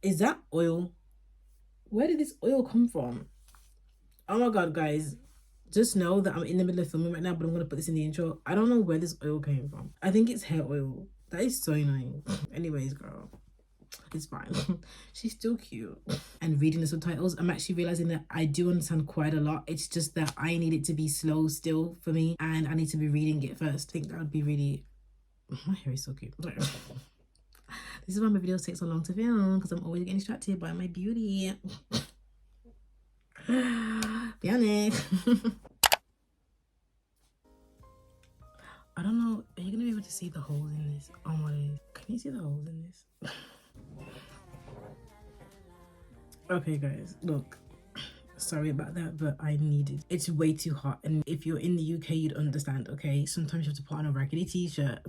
Is that oil? Where did this oil come from? Oh my god, guys. Just know that I'm in the middle of filming right now, but I'm gonna put this in the intro. I don't know where this oil came from. I think it's hair oil. That is so annoying. Anyways, girl, it's fine. She's still cute. And reading the subtitles, I'm actually realizing that I do understand quite a lot. It's just that I need it to be slow still for me, and I need to be reading it first. I think that would be really... My hair is so cute. This is why my videos take so long to film, because I'm always getting distracted by my beauty. Be honest. I don't know. Are you gonna be able to see the holes in this? Oh my days. Can you see the holes in this? Okay, guys, look. Sorry about that, but I need it. It's way too hot, and if you're in the UK, you'd understand. Okay, sometimes you have to put on a raggedy t-shirt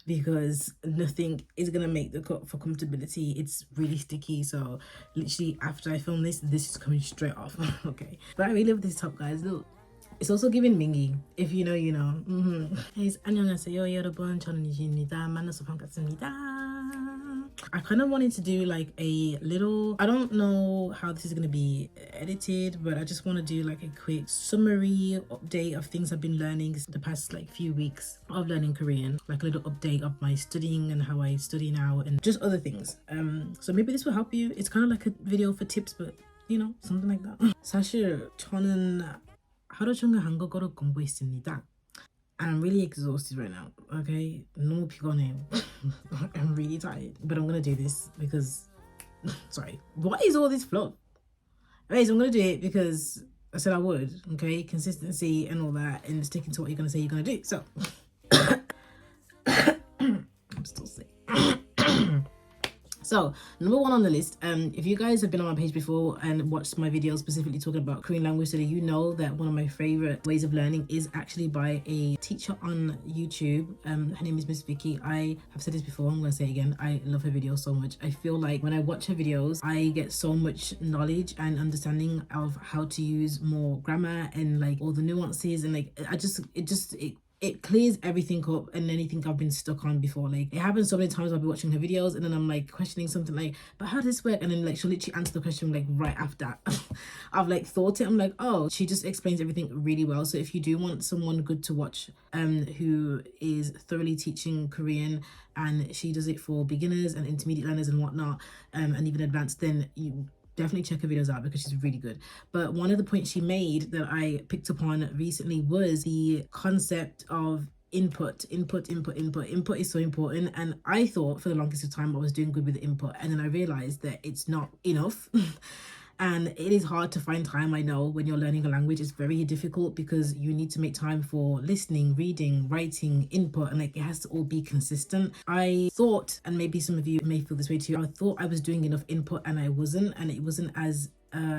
because nothing is gonna make the cut for comfortability. It's really sticky, so literally after I film this is coming straight off. Okay, but I really love this top, guys. Look, it's also giving Mingy. If you know, you know. Guys, 안녕하세요 여러분. 저는 유진입니다. 만나서 반갑습니다. I kind of wanted to do like a little, I don't know how this is going to be edited, but I just want to do like a quick summary update of things I've been learning the past like few weeks of learning Korean, like a little update of my studying and how I study now and just other things. So maybe this will help you. It's kind of like a video for tips, but you know, something like that. 사실 저는 하루 종일 한국어로 공부했습니다. And I'm really exhausted right now, okay? 너무 피곤해. I'm really tired. But I'm gonna do this because... Sorry. What is all this fluff? Anyways, I'm gonna do it because I said I would, okay? Consistency and all that, and sticking to what you're gonna say you're gonna do. So... I'm still sick. So, number one on the list, if you guys have been on my page before and watched my videos specifically talking about Korean language study, you know that one of my favorite ways of learning is actually by a teacher on YouTube. Her name is Miss Vicky. I have said this before, I'm gonna say it again. I love her videos so much. I feel like when I watch her videos, I get so much knowledge and understanding of how to use more grammar and like all the nuances, and like it clears everything up and anything I've been stuck on before. Like, it happens so many times I'll be watching her videos and then I'm like questioning something like, but how does this work? And then like she'll literally answer the question like right after I've like thought it. I'm like, oh, she just explains everything really well. So if you do want someone good to watch who is thoroughly teaching Korean, and she does it for beginners and intermediate learners and whatnot, and even advanced, then you definitely check her videos out because she's really good. But one of the points she made that I picked up on recently was the concept of input. Input is so important, and I thought for the longest of time I was doing good with the input, and then I realized that it's not enough. And it is hard to find time. I know when you're learning a language, it's very difficult because you need to make time for listening, reading, writing, input, and like it has to all be consistent. I thought, and maybe some of you may feel this way too, I thought I was doing enough input and I wasn't, and it wasn't as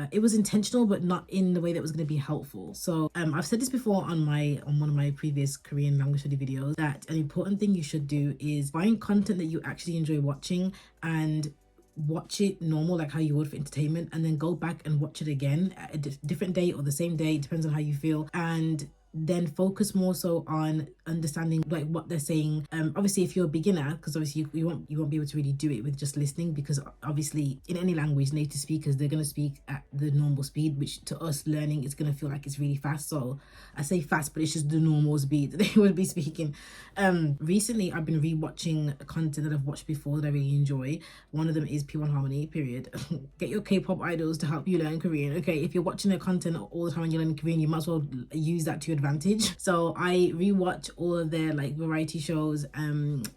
it was intentional, but not in the way that was going to be helpful. So I've said this before on one of my previous Korean language study videos, that an important thing you should do is find content that you actually enjoy watching and watch it normal, like how you would for entertainment, and then go back and watch it again at a different day or the same day, depends on how you feel, and then focus more so on understanding like what they're saying. Obviously if you're a beginner, because obviously you won't be able to really do it with just listening, because obviously in any language native speakers, they're going to speak at the normal speed, which to us learning is going to feel like it's really fast. So I say fast, but it's just the normal speed that they would be speaking. Recently I've been rewatching content that I've watched before that I really enjoy. One of them is P1 Harmony, period. Get your K-pop idols to help you learn Korean. Okay, if you're watching their content all the time and you're learning Korean, you might as well use that to your advantage. So I rewatch all of their like variety shows,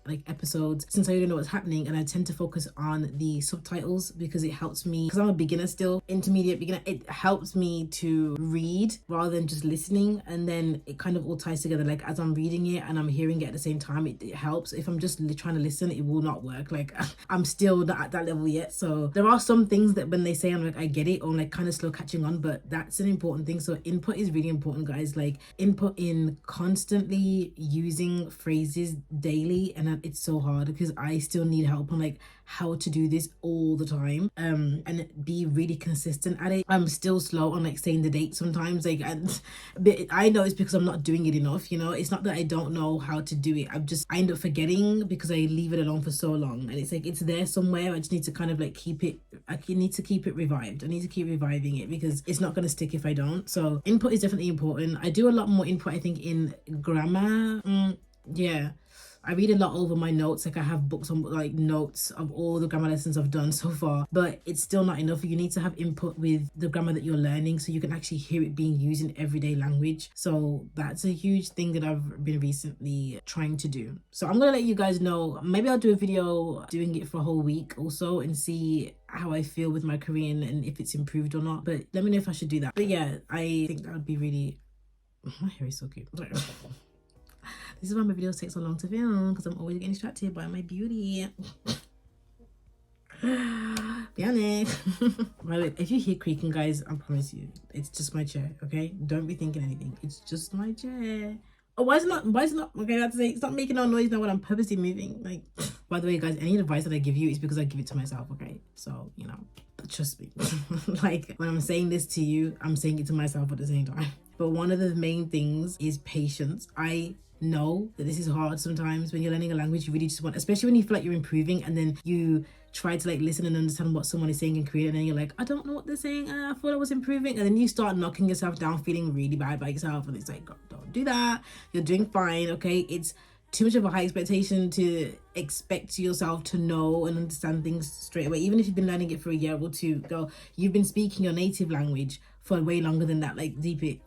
like episodes, since I don't know what's happening, and I tend to focus on the subtitles because it helps me, because I'm a beginner still, intermediate beginner, it helps me to read rather than just listening, and then it kind of all ties together. Like as I'm reading it and I'm hearing it at the same time, it helps. If I'm just trying to listen, it will not work. Like I'm still not at that level yet. So there are some things that when they say, I'm like, I get it, or like kind of slow catching on, but that's an important thing. So input is really important, guys. Like input in constantly using phrases daily, and it's so hard because I still need help on like how to do this all the time and be really consistent at it. I'm still slow on like saying the date sometimes, like, and I know it's because I'm not doing it enough, you know. It's not that I don't know how to do it, I end up forgetting because I leave it alone for so long, and it's like it's there somewhere. I just need to kind of like keep it, I need to keep it revived. I need to keep reviving it because it's not going to stick if I don't. So input is definitely important. I do a lot more input, I think, in grammar. Yeah, I read a lot over my notes. Like I have books on like notes of all the grammar lessons I've done so far, but it's still not enough. You need to have input with the grammar that you're learning so you can actually hear it being used in everyday language. So that's a huge thing that I've been recently trying to do. So I'm gonna let you guys know. Maybe I'll do a video doing it for a whole week also and see how I feel with my Korean and if it's improved or not. But let me know if I should do that. But yeah, I think that would be really... My hair is so cute. This is why my videos take so long to film, because I'm always getting distracted by my beauty. Be honest. If you hear creaking, guys, I promise you, it's just my chair, okay? Don't be thinking anything. It's just my chair. Oh, why is it not, okay, that's it. It's not making no noise now when I'm purposely moving. Like, by the way, guys, any advice that I give you is because I give it to myself, okay? So, you know, trust me. Like, when I'm saying this to you, I'm saying it to myself at the same time. But one of the main things is patience. I know that this is hard sometimes when you're learning a language. You really just want, especially when you feel like you're improving and then you try to like listen and understand what someone is saying in Korean, and then you're like, I don't know what they're saying, I thought I was improving, and then you start knocking yourself down, feeling really bad by yourself, and it's like, God, don't do that. You're doing fine, okay? It's too much of a high expectation to expect yourself to know and understand things straight away. Even if you've been learning it for a year or two, girl, you've been speaking your native language for way longer than that. Like, deep it.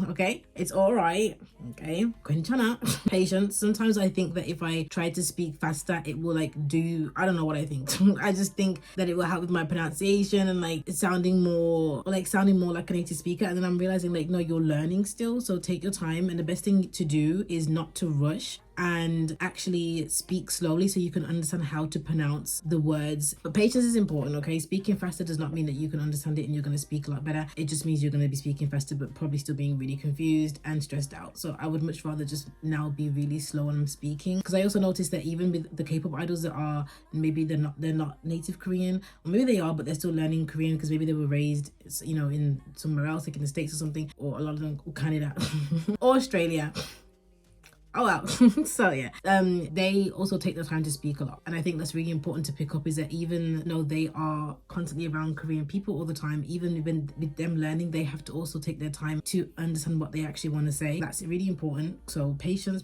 Okay, it's all right. Okay, 괜찮아. Patience. Sometimes I think that if I try to speak faster, it will like do, I don't know what I think. I just think that it will help with my pronunciation and like sounding more like a native speaker. And then I'm realizing like, no, you're learning still, so take your time. And the best thing to do is not to rush and actually speak slowly so you can understand how to pronounce the words. But patience is important, okay? Speaking faster does not mean that you can understand it and you're going to speak a lot better. It just means you're going to be speaking faster but probably still being really confused and stressed out. So I would much rather just now be really slow when I'm speaking, because I also noticed that even with the K-pop idols that are, maybe they're not native Korean, or maybe they are but they're still learning Korean because maybe they were raised, you know, in somewhere else, like in the States or something, or a lot of them Canada or Australia. Oh wow. So yeah, they also take the time to speak a lot, and I think that's really important to pick up, is that even though they are constantly around Korean people all the time, even when with them learning, they have to also take their time to understand what they actually want to say. That's really important. So patience.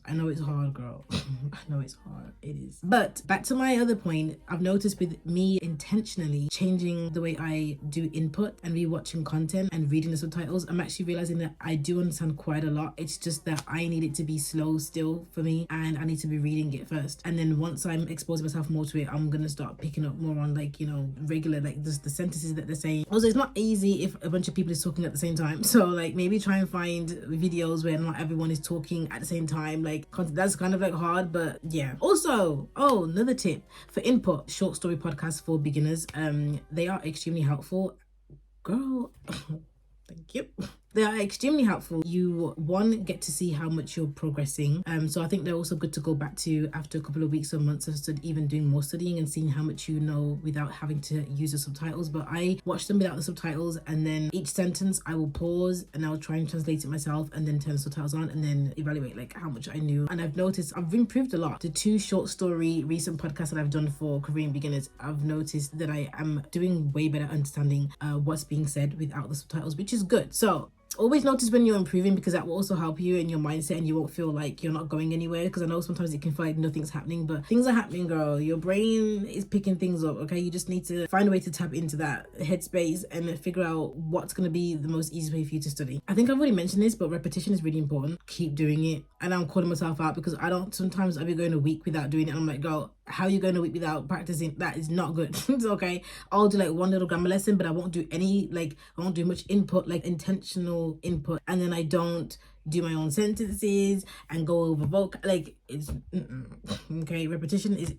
I know it's hard, girl. I know it's hard, it is. But back to my other point, I've noticed with me intentionally changing the way I do input and rewatching content and reading the subtitles, I'm actually realizing that I do understand quite a lot. It's just that I need it to be slow still for me, and I need to be reading it first, and then once I'm exposing myself more to it, I'm gonna start picking up more on like, you know, regular, like just the sentences that they're saying. Also, it's not easy if a bunch of people is talking at the same time, so like maybe try and find videos where not everyone is talking at the same time. Like that's kind of like hard, but yeah. Also, oh, another tip for input: short story podcasts for beginners. They are extremely helpful, girl. Thank you. They are extremely helpful. You, one, get to see how much you're progressing. So I think they're also good to go back to after a couple of weeks or months of even doing more studying and seeing how much you know without having to use the subtitles. But I watch them without the subtitles, and then each sentence I will pause and I'll try and translate it myself, and then turn the subtitles on and then evaluate like how much I knew. And I've noticed I've improved a lot. The 2 short story recent podcasts that I've done for Korean beginners, I've noticed that I am doing way better understanding what's being said without the subtitles, which is good. So always notice when you're improving, because that will also help you in your mindset and you won't feel like you're not going anywhere, because I know sometimes it can feel like nothing's happening, but things are happening, girl. Your brain is picking things up, okay? You just need to find a way to tap into that headspace and figure out what's going to be the most easy way for you to study. I think I've already mentioned this, but repetition is really important. Keep doing it. And I'm calling myself out because sometimes I'll be going a week without doing it, and I'm like, girl, how are you going a week without practicing? That is not good. It's okay. I'll do like one little grammar lesson, but I won't do much input, like intentional input, and then I don't do my own sentences and go over vocab. Like, it's okay. Repetition is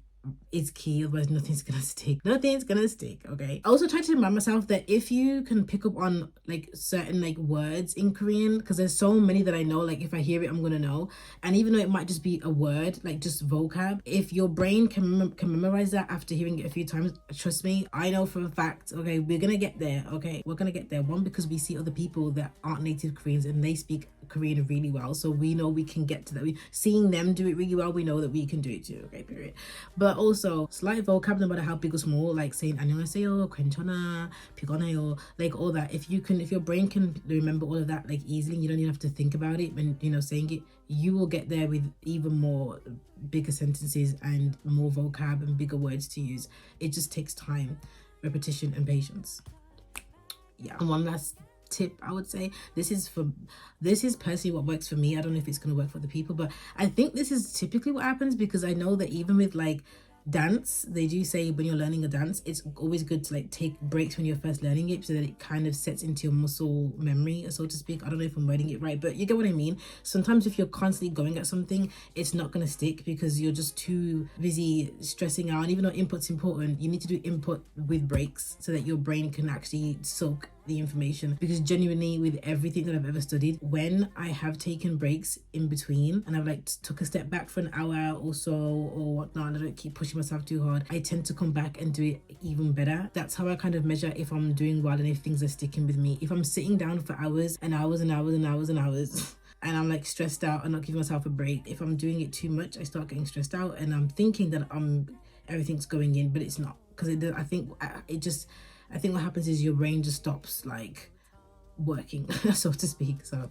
is key, otherwise nothing's gonna stick. Nothing's gonna stick. Okay, I also try to remind myself that if you can pick up on like certain like words in Korean, because there's so many that I know, like if I hear it I'm gonna know, and even though it might just be a word, like just vocab, if your brain can memorize that after hearing it a few times, trust me, I know for a fact, okay, we're gonna get there. Okay, we're gonna get there. One, because we see other people that aren't native Koreans and they speak Korean really well, so we know we can get to that. We seeing them do it really well, we know that we can do it too. Okay, period. But also slight vocab, no matter how big or small, like saying 안녕하세요, 괜찮아, 피곤해요, like all that. If your brain can remember all of that like easily, you don't even have to think about it when, you know, saying it, you will get there with even more bigger sentences and more vocab and bigger words to use. It just takes time, repetition, and patience. Yeah. And one last tip I would say, this is personally what works for me. I don't know if it's going to work for the people, but I think this is typically what happens, because I know that even with like dance, they do say when you're learning a dance, it's always good to like take breaks when you're first learning it, so that it kind of sets into your muscle memory, so to speak. I don't know if I'm wording it right, but you get what I mean. Sometimes if you're constantly going at something, it's not going to stick because you're just too busy stressing out. And even though input's important, you need to do input with breaks so that your brain can actually soak the information. Because genuinely, with everything that I've ever studied, when I have taken breaks in between and I've like took a step back for an hour or so or whatnot, and I don't keep pushing myself too hard, I tend to come back and do it even better. That's how I kind of measure if I'm doing well and if things are sticking with me. If I'm sitting down for hours and hours and hours and hours and hours and I'm like stressed out and not giving myself a break, if I'm doing it too much, I start getting stressed out and I'm thinking that everything's going in, but it's not. Because I think what happens is your brain just stops like working, so to speak. So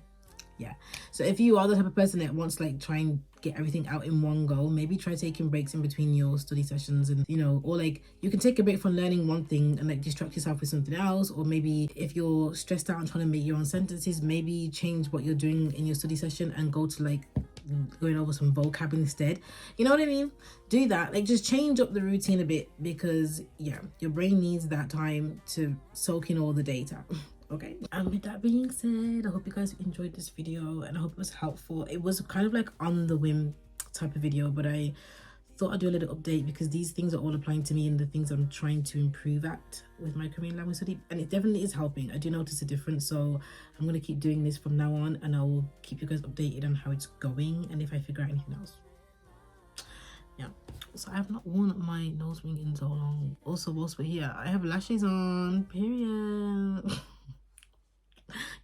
yeah, so if you are the type of person that wants like try and get everything out in one go, maybe try taking breaks in between your study sessions, and you know, or like you can take a break from learning one thing and like distract yourself with something else. Or maybe if you're stressed out and trying to make your own sentences, maybe change what you're doing in your study session and go to like going over some vocab instead. You know what I mean? Do that, like just change up the routine a bit, because yeah, your brain needs that time to soak in all the data. Okay, and with that being said, I hope you guys enjoyed this video and I hope it was helpful. It was kind of like on the whim type of video, but I thought I'd do a little update because these things are all applying to me and the things I'm trying to improve at with my Korean language study, and it definitely is helping. I do notice a difference, so I'm going to keep doing this from now on, and I will keep you guys updated on how it's going and if I figure out anything else. Yeah, so I have not worn my nose ring in so long. Also, whilst we're here, I have lashes on, period.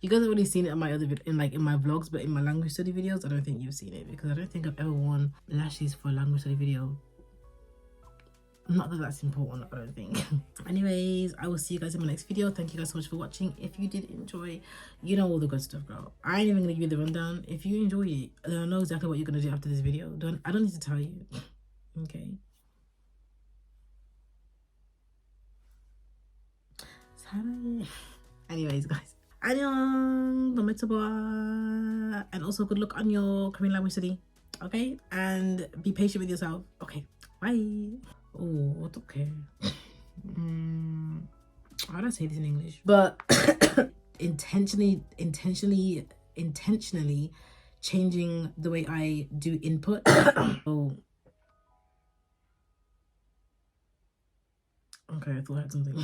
You guys have already seen it in my other in my vlogs, but in my language study videos, I don't think you've seen it because I don't think I've ever worn lashes for a language study video. Not that that's important, I don't think. Anyways, I will see you guys in my next video. Thank you guys so much for watching. If you did enjoy, you know all the good stuff, girl. I ain't even gonna give you the rundown. If you enjoy it, then I know exactly what you're gonna do after this video. I don't need to tell you. Okay. Anyways, guys. 안녕, 너무 예뻐. And also good luck on your Korean language study, okay? And be patient with yourself. Okay, bye. Oh, okay. How do I say this in English? But intentionally changing the way I do input. Oh. Okay, I thought I had something.